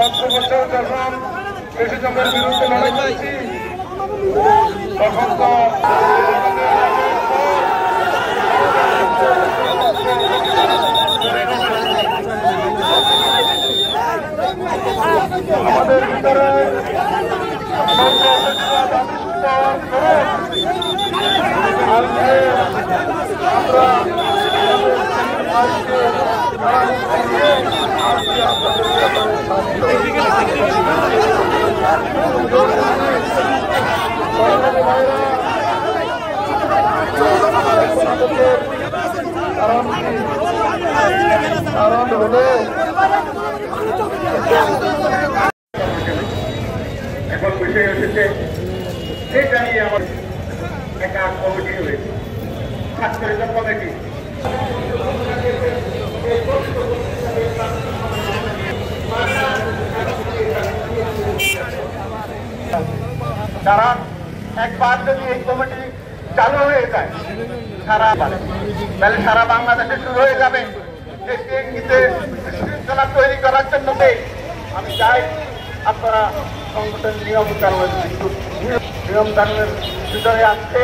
বছর যখন ফ্যাসিজমের বিরুদ্ধে লড়াই করেছি তখন তো আমাদের ভিতরে কারণ হলে এখন বিষয় এসেছে সেটা নিয়ে আমার একটা কমিটি হয়েছে ছাত্রীদের কমিটি কারণ একবার যদি এই কমিটি চালু হয়ে যায় তাহলে সারা বাংলাদেশে শুরু হয়ে যাবে শৃঙ্খলা তৈরি করার জন্য আমি চাই আপনারা সংগঠন নিয়ম কানুনের ভিতরে আসছে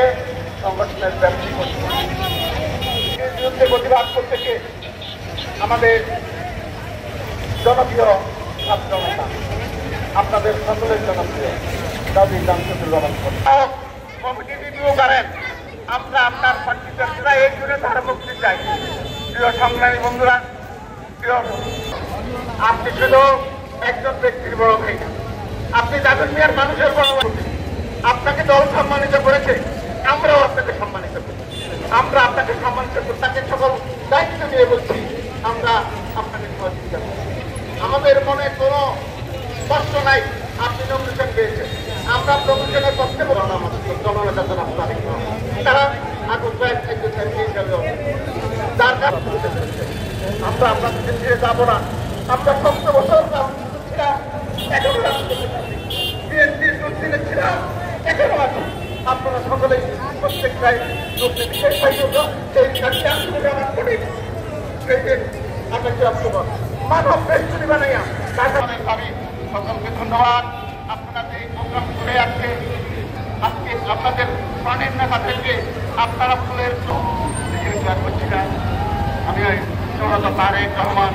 সংগঠনের ব্যক্তি বিরুদ্ধে প্রতিবাদ করতে আমাদের জনপ্রিয় ছাত্র নেতা আপনাদের সকলের জনপ্রিয় দাবি জামশেদুর রহমান কমিটি রিভিউ করেন। আমরা আপনার পার্টিরা এই জন্য ধারা মুক্তি চাই। প্রিয় সংগ্রামী বন্ধুরা, প্রিয় আপনি শুধু একজন ব্যক্তির বড় ভাই, আপনি দাদুর মিয়ার মানুষের বড় ভাই। আপনাকে দল সম্মানিত করেছে, আমরাও আপনাকে সম্মানিত করি। আমরা আপনাকে সম্মানিত করি, তাকে সকল দায়িত্ব নিয়ে বলছি আমরা আপনাকে সহযোগিতা করি। আমাদের মনে কোনো কষ্ট নাই, আপনি নমিনেশন পেয়েছেন, আমরা প্রমোশনের পক্ষে বললাম। আমাদের জননেতা জনাব তারেক রহমান তারা আগুন যার কারণে আমরা আপনাদের ফিরে যাবো না। আমরা 17 বছর ছিলাম, এখনো বিএনপির দুর্দিনে ছিলাম, এখনো আছি। আপনারা সকলেই প্রত্যেকটাই মানব বেষ্টনী বানাইয়া আমি সকলকে ধন্যবাদ। আপনারা যে প্রোগ্রাম করে আসছে আজকে আপনাদের প্রাণের নেতাদেরকে আপনারা ফুলের করছি না। আমি জনতা তারেক রহমান